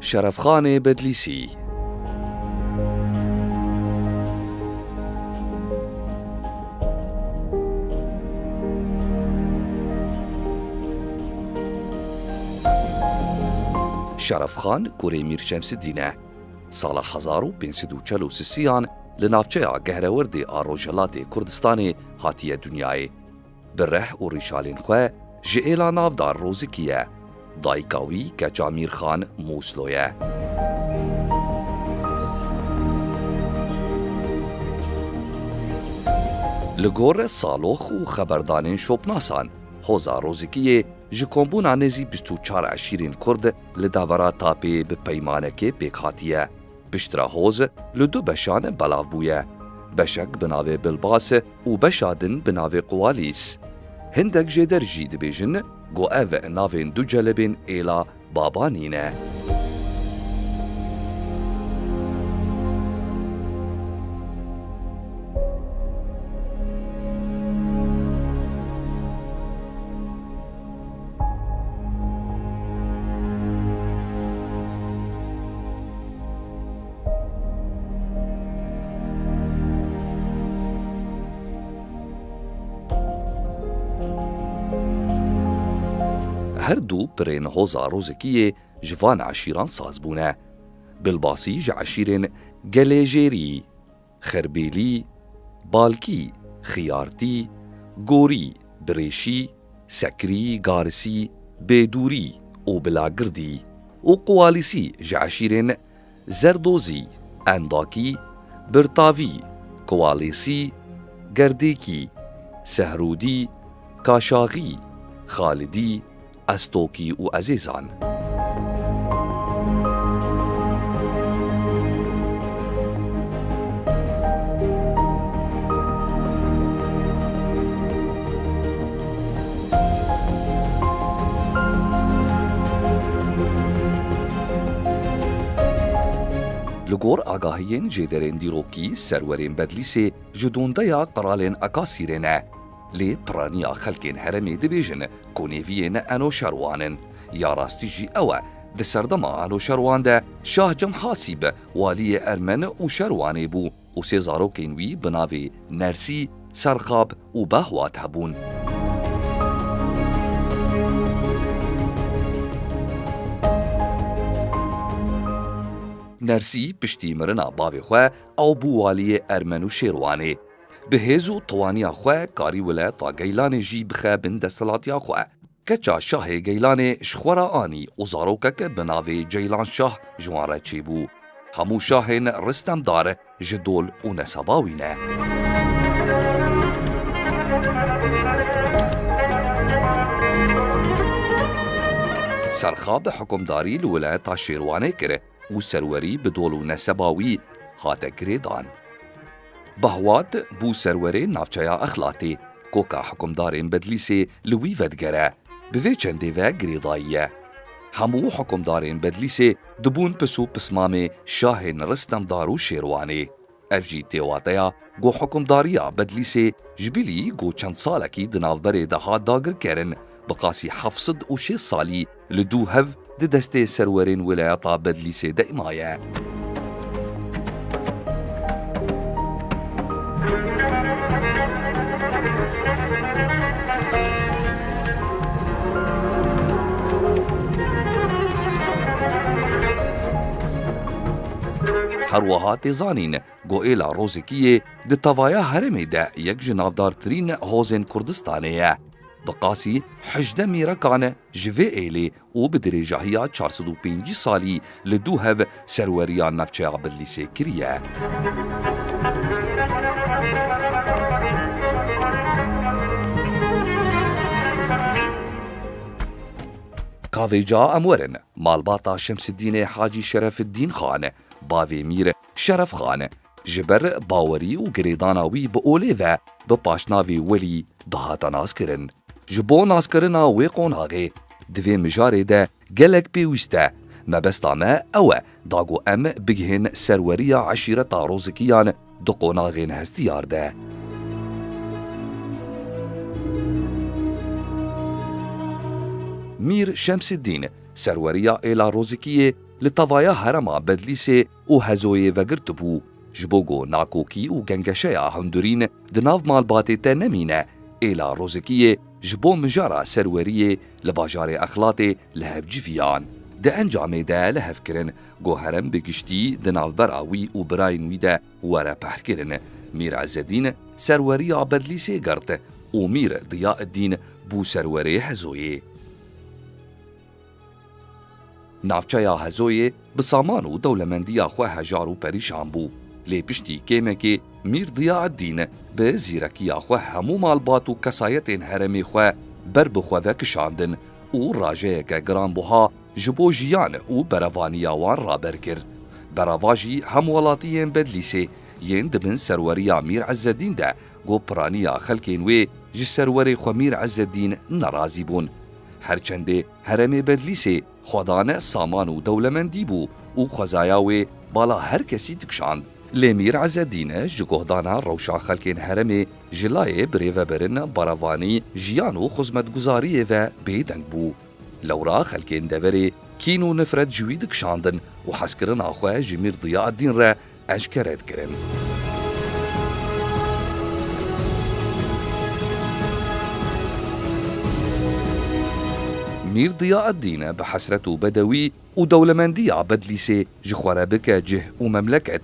شرفخان بدلیسی. شرفخان کوری میر شمس الدینه سال 1543 لنافچه گهرورد آروجلات کردستان هاتیه دنیای بره و ریشالین خواه جئیلا نافدار روزکیه دایکاوی که جامیر خان موسلویه. لگور سالوخ و خبردانین شوپناسان حوزا روزکیه جکومبونا نزی 24 عشیرین کرد لداورا تاپی به پیمانه پیک هاتیه. پشترا حوز لدو بشان بلاو بویه. بشک بناوه بلباس و بشادن بناوه قوالیس. هندک جدر جید بیجن گو او ناوین دو جلبین ایلا بابانینه. هر دو برین حوزا روزکیه جوان عشیران سازبونه. بالباسی ج عشیرین گلیجیری، خربیلی، بالکی، خیارتی، گوری، بریشی، سکری، گارسی، بیدوری و بلاگردی و قوالیسی ج عشیرین زردوزی، انداکی، برتاوی، قوالیسی، گردیکی، سهرودی، کاشاغی، خالدی، استوکی و عزیزان. لگور آگاهین جدرین دیروکی سرورین بدلیسی جدونده قرالین اکاسیرینه. لی پرانیا خلکین هرمی دبیجن کنیوین انو شروانن یا راستی جی اوه ده سردما انو شروان ده شاه جم حاسیب والی ارمن و شروانی بو و سیزاروکین وی بناوی نرسی سرخاب و باهوات هبون. نرسی پشتی مرنا باوی خواه او بو والی ارمن و شروانی به هزو توانیا خواه کاری ولایتا گیلان جی بخه بند سلاتیا خواه کچا شاه گیلان شخورا آنی و زاروکک بناوی جیلان شاه جواره چی بو. همو شاهین رستم داره جدول و نسباوینه. سرخاب حکمداری لولایتا شیروانه کره و سروری بدول و نسباوی هاته گریدان. بهوات بو سروری نافچایا اخلاتی کوکا حکمدارین بدلیسی لوی ودگره بوی چنده و گریداییه. همو حکمدارین بدلیسی دبون پسو پسمام شاهین رستم دارو شیروانی. افجی تیواتیا گو حکمداریا بدلیسی جبیلی گو چند سالکی دنافبری دها داگر کرن بقاسی 706 سالی لدو هف ده دسته سرورین ولایتا بدلیسی دائمایه. هر وها تیزانین گوئیلا روزکیه ده توایا هرمی ده یک جنافدارترین حوزن کردستانیه. بقاسی 18 میرکانه جوه ایلی و بدریجاهیا 405 سالی لدو هف سروریان نفچه بدلیسی کریه. کاویجا امورن مالباتا شمس الدین حاجی شرف الدین خان باوی میر شرف خان جبر باوری و گریداناوی به اولی و به پاشناوی ولی دهاتا ناز کرن. جبو ناز کرنا وی قوناغی دوی مجاره ده گلک پیوسته مبستا ما اوه داگو ام بگهن سروریا عشیرتا روزکیان دو قوناغین هستیار ده. میر شمس الدین سروریا ایلا روزکیه لطوایە هەرەما بەدلیسێ و هەزۆیێ vegirtibû ji bo got nakokî û gengeşeya hundirîn di nav malbatê te nemîne êla rozikiyê ji bo mijara serweriyê li bajarê Exlatê li hev civiyan. Di encamê de li hevkirin got herem bi giştî di navbera wî û birayên wî de were pehkirin. Mîr Ezzedîn serweriya Bedlîsê girt û Mîr Diyâeddîn bû serwerê Hezoyê. Navçeya Hezoyê bi saman û dewlemendiya xwe hejar û perîşan bû. Lê piştî kêmekê Mîr Diyâeddîn bi zîrekiya xwe hemû malbat û kesayetên heremê xwe ber bi xwe vekişandin û rajeyeke giranbuha ji bo jiyan û berevaniya wan raber kir. Berava jî hem welatiyên Bedlîsê yên dibin serweriya Mîr Ezzedîn de got piraniya xelkên wê ji serwerê xwe Mîr Ezzedîn nerazî bûn. Herçendê heremê Bedlîsê xwedane saman û dewlemendî bû û xwezaya wê bala her kesî dikişand. Lê Mîr Ezzedîn ji guhdana rewşa xelkên heremê ji layê birêveberin berevanî, jiyan û xizmetguzariyê ve bêdeng bû. Lewra xelkên deverê kîn û nifret ji wî dikişandin û hezkirina xwe ji Mîr Diyâeddîn re eşkere dikirin. Mîr Diyâeddîn bi hesret û bedewî û dewlemendiya Bedlîsê ji xwe re bike cih û memleket.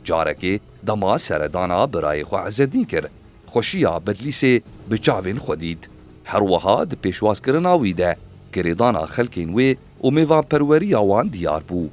Carekê dema seredana birayê xwe Ezzedîn kir. Xweşiya Bedlîsê bi çavên xwe dît. Her wiha di pêşwazkirina wî de girêdana xelkên wê û mêvanperweriya wan diyar bû.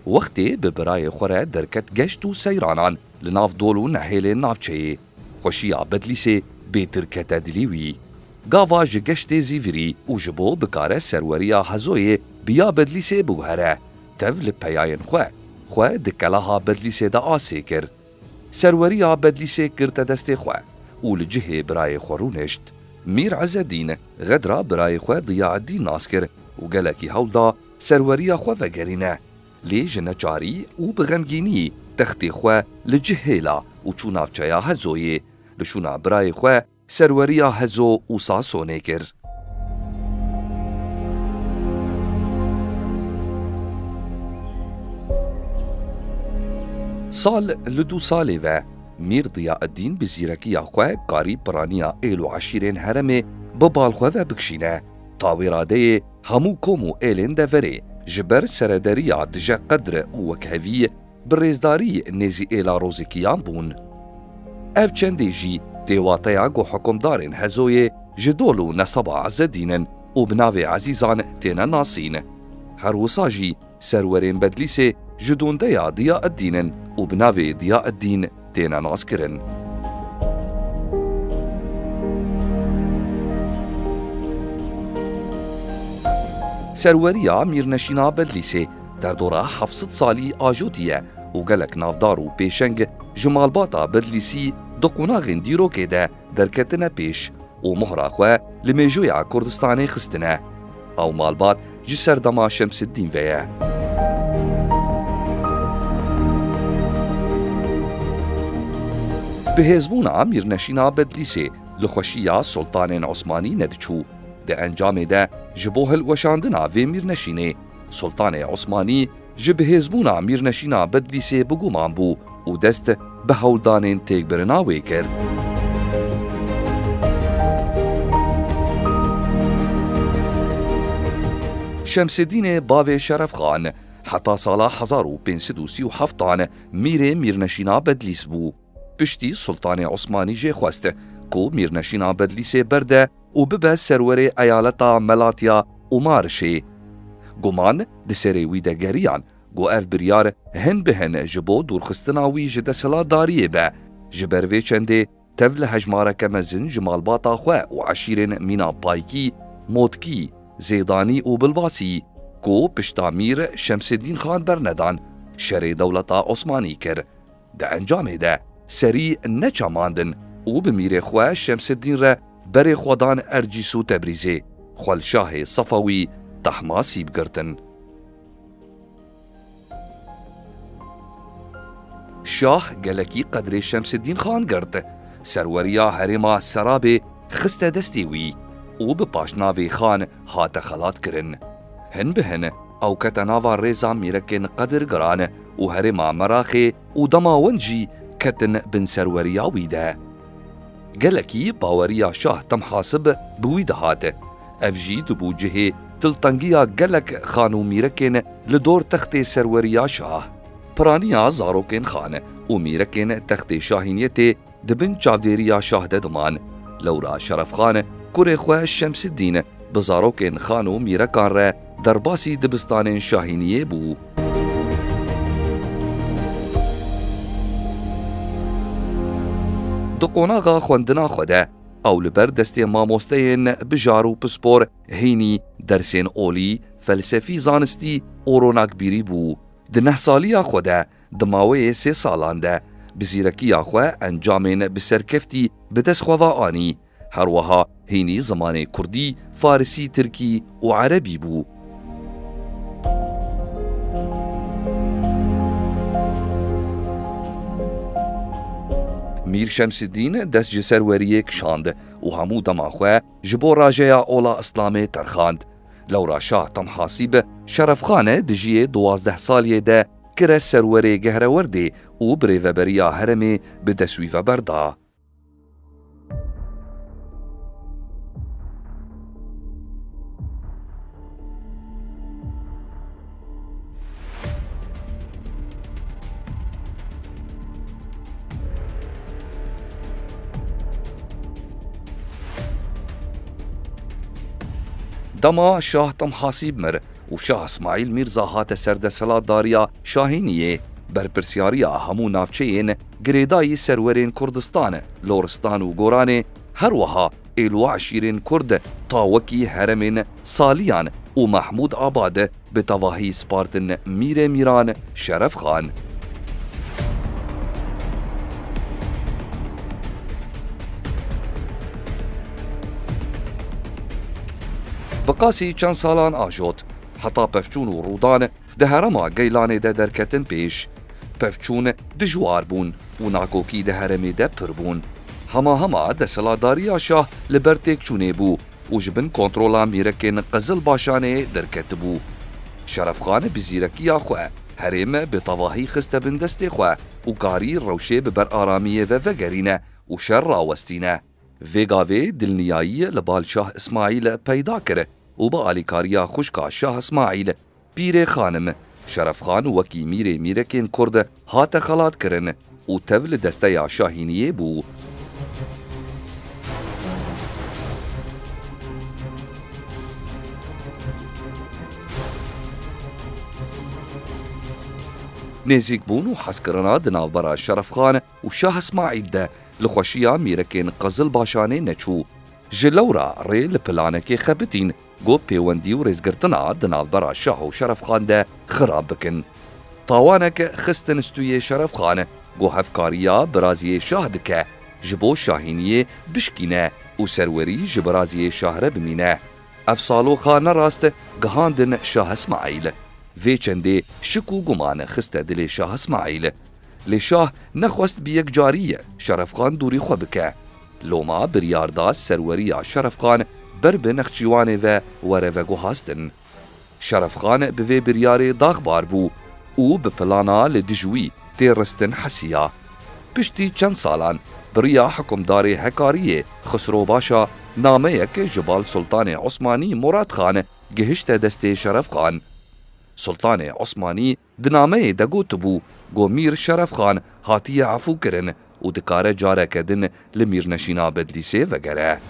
Wextê bi birayê xwe re derket geşt û seyranan li nav dol û nehêlên navçeyê. Xweşiya Bedlîsê bêtir kete dilî wî. Gava ji geştê zîvirî û ji bo bikare serweriya Hezoyê biya Bedlîsê biguhere. Tev li peyayên xwe xwe di kelaha Bedlîsê de asê kir. Serweriya Bedlîsê girte destê xwe û li cihê birayê xwe rûnişt. Mîr Ezzedîn xedra birayê xwe Diyâeddîn nas kir û gelekî hewl da serweriya xwe vegerîne. Lê ji neçarî û bi xemgînî textê xwe li cih hêla û çû navçeya Hezoyê. Li şûna birayê xwe serweriya Hezo û Sasonê kir. Sal li dû salê ve Mîr Diyâeddîn bi zîrekiya xwe karî piraniya êl û eşîrên heremê bi balxwe ve bikişîne. Ta wê radeyê hemû kom û êlên deverê ji ber serederiya dije qedr û wekhevî bi rêzdarî nêzî êla rozikiyan bûn. Ev çendê jî dêwateya got hikûmdarên Hezoyê ji dol û neseba Ezzedînin û bi navê ezîzan têne nasîn. Her wisa jî serwerên Bedlîsê ji dondeya Diyâeddînin û bi navê Diyâeddîn têne naskirin. Serweriya Mîrneşîna Bedlîsê derdora 700 salî ajotî ye û gelek navdar û pêşeng ji malbata Bedlîsî di qonaxên dîrokê de derketine pêş û muhra xwe li mêjoya Kurdistanê xistine. Ew malbat ji serdema Şemseddîn ve ye. Bi hêzbûna Mîrneşîna Bedlîsê li xweşiya Sultanên Osmanî nediçû. Di encamê de ji bo hilweşandina vê Mîrneşînê, Sultanê Osmanî ji bi hêzbûna Mîrneşîna Bedlîsê biguman bû û dest bi hewldanên têkbirina wê kir. Şemseddînê bavê Şerefxan heta sala 1537 Mîrê Mîrneşîna Bedlîs bû. Piştî Sultanê Osmanî jê xwest ku Mîrneşîna Bedlîsê berde û bibe serwerê eyaleta Melatiya û Marişê. Guman di serê wî de geriyan got ev biryar hin bi hin ji bo dûrxistina wî ji desthilatdariyê be. Ji ber vê çendê tev li hejmareke mezin ji malbata xwe û eşîrên Mîna Paykî, Motkî, Zêdanî û Bilbasî ku pişta Mîr Şemseddîn Xan bernedan şerê dewleta Osmanî kir. Di encamê de serî neçamandin û bi mîrê xwe Şemseddîn re berê xwedan Ercîs û Tebrîzê, Xwelşahê Sefewî Tehmasîb girtin. Şah gelekî qedrê Şemseddîn Xan girt. Serweriya herêma Serabê xiste destê wî û bi paşnavê Xan hate xelat kirin. Hin bi hin او كتناوا ريزا ميركن قدر قران وهرما مراخي ودما ونجي كتن بن سروريا ويدا قلكي باوريا شاه تم حاسب بويدهات افجي دبو جهي تلطنگيا قلك خانو ميركن لدور تخت سروريا شاه پرانيا زاروكن خان وميركن تخت شاهينيتي دبن چاوديريا شاه ددمان لورا شرف خان كوريخوا شمس الدين بزاروكن خانو ميركان را درباسي دبستان شاهينيه بو دقوناغا خوندنا خوده او لبر دستی ماموستین بجارو پسپور هینی درسین اولی فلسفی زانستی اوروناک بیری بو ده 9 سالیا خوده دماوی 3 سالان ده بزیرکیا خو انجامین بسرکفتی بدس خوا آنی هر وها هینی زمان کردی فارسی ترکی و عربی بو میر شمس الدین دست جسروریه کشاند و همو دماخوه جبو راجیا اولا اسلامی ترخاند لورا شاه تم حاسیب شرف خانه دجیه 12 سالیه ده کره سروری گهره ورده و بریو بریا هرمی به دسویف برده دما شاه تم حاسیب مر و شاه اسماعیل میرزا هات سرد سلاداریا شاهینیه برپرسیاریا همو نافچین گریدای سرورین کردستان لورستان و گوران هر وها ایلو عشیرین کرد تاوکی هرمین سالیان و محمود آباد به تواهی سپارتن میر میران شرف خان بقاسی چند سالان آجوت حتا پفچون و رودان ده هرما گیلان ده درکتن پیش پفچون دجوار بون و ناکوکی ده هرمی ده پر بون هما ده سلاداریا شاه لبرتک چونه بو و جبن کنترولا میرکن قزل باشانه درکت بو شرف خان بزیرکیا خواه هرم به تواهی خسته بن دست خواه و کاری روشه ببر آرامیه و وگرینه و شر راوستینه ویگاوی دلنیایی لبال شاه اسماعیل پیدا کرد و با آلیکاریا خوشکا شاه اسماعیل پیر خانم شرف خان وکی میرکن کرد هات خلات کرن و تول دسته یا شاهینیه بو نزیک بون و حسکرنا دناو برا شرف خان و شاه اسماعیل ده لخوشیا میرکن قزل باشانه نچو جلورا ری لپلانه خبتین گو پیوندی و ریزگرتنا دناو برا شاه و شرف خان ده خراب بکن طاوانک خستن استوی شرف خان گو هفکاریا برازی شاه دکه جبو شاهینیه بشکینه و سروری جبرازی شاهره بمینه افسالو خانه راست گهاندن شاه اسماعیل وی چنده شکو گمان خسته دل شاه اسماعیل لشاه نخواست بیک جاریه شرف خان دوری خو بکه لوما بریاردا سروری شرف خان بر به نخچیوانه و وره و گوهاستن شرف خان به بریار داغبار بو او به پلانا لدجوی تیرستن حسیا پشتی چند سالان بریا حکمدار هکاریه خسرو باشا نامه یک جبال سلطان عثمانی مراد خان گهشت دست شرف خان سلطان عثمانی دنامه دگو تبو گو میر شرف خان هاتی عفو کرن و دکاره جاره کدن لمیر نشینا بدلیسه وگره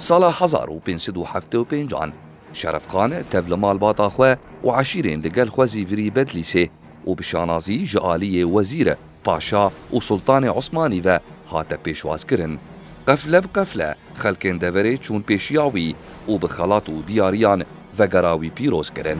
سال 1575 شرف خان تفل مال باطا خواه و عشیرین لگل خوزی وری بدلیسه و بشانازی جعالی وزیر پاشا و سلطان عثمانی و هات پیشواز کرن قفله بقفله خلکن دوره چون پیشیاوی و بخلات و دیاریان و گراوی پیروز کرن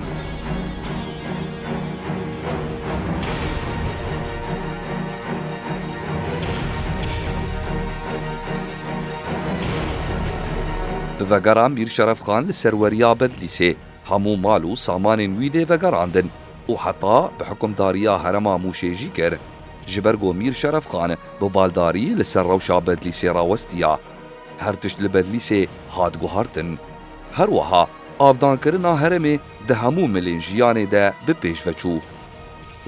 وگرا میر شرف خان لسروریا بدلیسه همو مالو سامان ویده وگراندن و حتا بحکمداریا هرما موشیجی کر جبرگو میر شرف خان ببالداری لسر روشا بدلیسی راوستیا. هر تشت لبدلیسی هاد گوهارتن. هر وها آفدان کرنا هرمی ده همو ملین جیانه ده بپیش وچو.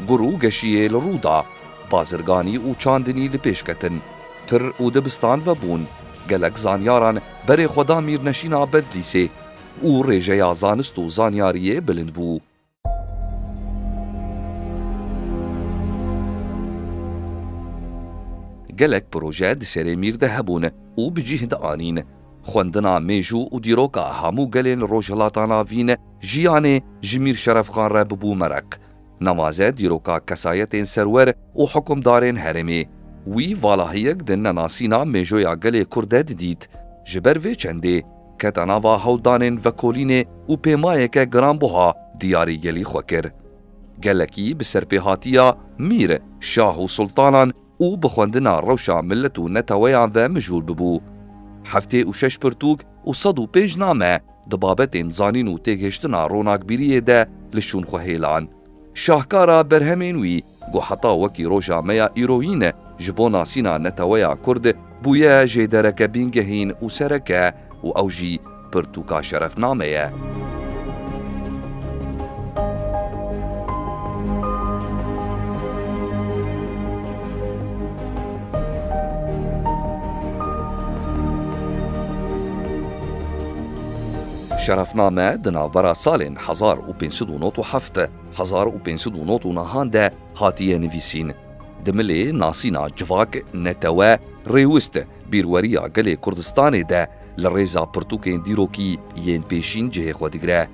گرو گشیه لرودا، بازرگانی و چاندنی لپیش کتن. پر او دبستان و بون، گلک زانیاران بر خدا میر نشینا بدلیسی او ریجه یا زانست و زانیاریه بلند بو. گلک پروژه دسری میر ده هبون او بجیه ده آنین. خوندنا میجو و دیروکا همو گلین روجلاتانا وین جیانه جمیر شرف خان را ببو مرق. نمازه دیروکا کسایتین سرور و حکمدارین هرمی. وی والاهیک دن ناسینا میجویا گلی کرده دید. جبر وی چنده کتناوا هولدانین و کولین و پیمایه که گران بوها دیاری گلی خوکر. گلکی بسرپیهاتیا میر شاه و سلطانان او بخوندنا روشا ملت و نتویان و مجول ببو. هفته و 6 پرتوک و 105 نامه دبابتین زانین و تیگشتنا روناکبیریه ده لشون خوهیلان. شاهکارا برهمینوی گو حتا وکی روژا میا ایروین جبو ناسینا نتویا کرد بویا جیدرک بینگهین و سرکه و اوجی پرتوکا شرف نامه. شرفنامه دنابرا سالین 1597 1599 ده هاتیه نویسین. دملی ناسینا جواک نتوه ریوست بیروریا گلی کردستان ده لریزا پرتوکین دیروکی ین پیشین جه خودگره.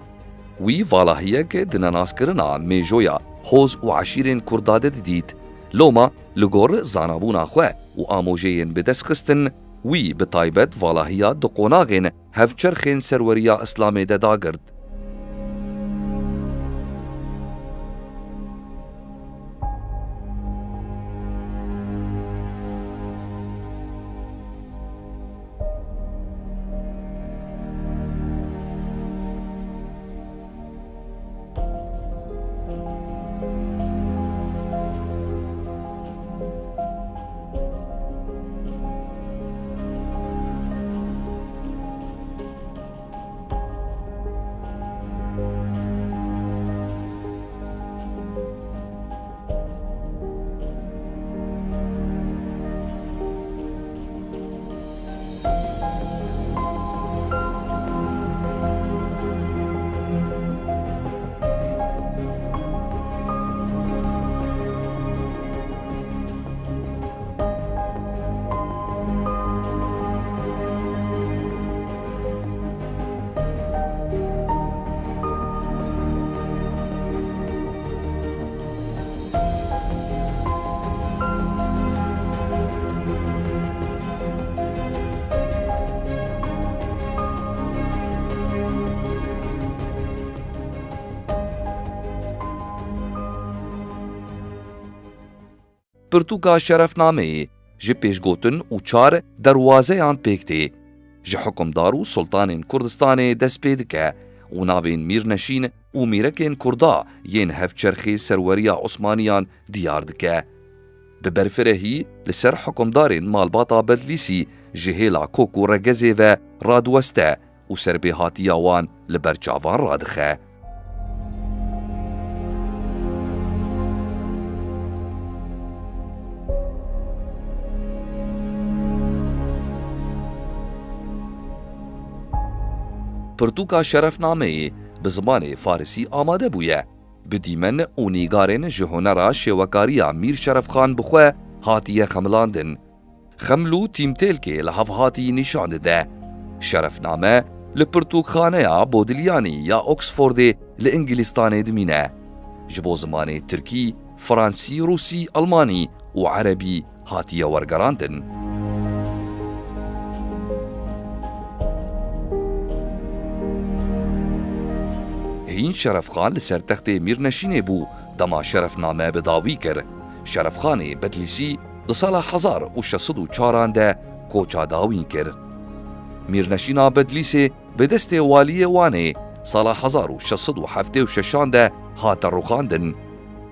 وی والاهیه که دناناس کرنا میجویا حوز و عشیرین کرداده دید. لوما لگور زانابونا خواه و آموجین بدست خستن وی بطایبت والاهیا دو قوناغین هفچرخین سروریا اسلامی ده داگرد. پرتوکا شرفنامه جه پیشگوتن و 4 دروازه آن پیکته. جه حکمدار و سلطان کردستان دست پیدکه و ناوین میرنشین و میرکین کردا ین هفچرخی سروریا عثمانیان دیار دکه. ببرفرهی لسر حکمدارین مالباتا بدلیسی جهیلا کوکو رگزه و رادوسته و سربیهاتی وان لبرچاوان رادخه. پرتوکا شرفنامه به زبان فارسی آماده بویه. بدیمن و نیگارین جهونرا شوکاریا میر شرف خان بخواه هاتیه خملاندن. خملو تیمتیل که لحف هاتی نشانده ده. شرفنامه لپرتوک خانه یا بودلیانی یا اکسفورد لانگلیستان دمینه. جبو زمان ترکی، فرانسی، روسی، المانی و عربی هاتیه ورگراندن. این شرف خان لسر تخت میرنشینه بو دما شرفنامه بداوی کر. شرف خان بدلیسی ده سال 1604 ده کوچا داوین کر. میرنشینا بدلیسی به دست والی وانه سال 1676 ده هات روخاندن.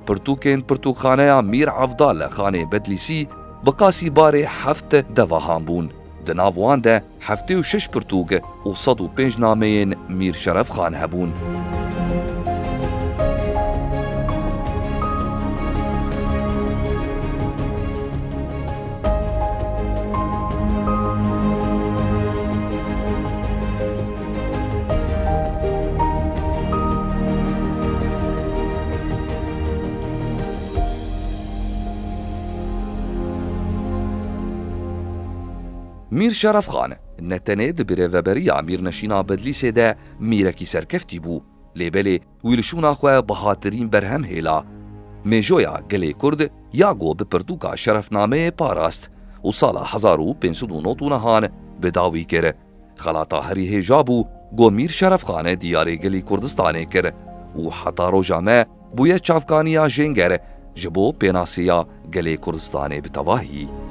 پرتوکên پرتوخانەya Mîr Avdal li xanê Bedlîsî bi qasî barê 7 devahan bûn. Di nav wan de 76 pirtûk û 105 nameyên Mîr Şerefxan hebûn. Mîr Şerefxan ne tenê di birêveberiya Mîrneşîna Bedlîsê de mîrekî serkeftî bû. Lêbelê wî li şûna xwe bihatirîn berhem hêla. Mêjoya gelê Kurd ya got bi pirtûka şerefnameyê parast û sala 1599 bi dawî kir. Xelata herî hêja bû got Mîr Şerefxanê diyarê gelê Kurdistanê kir û heta roja me bûye çavkaniya jênger ji bo pênasîya gelê Kurdistanê bi tevahî.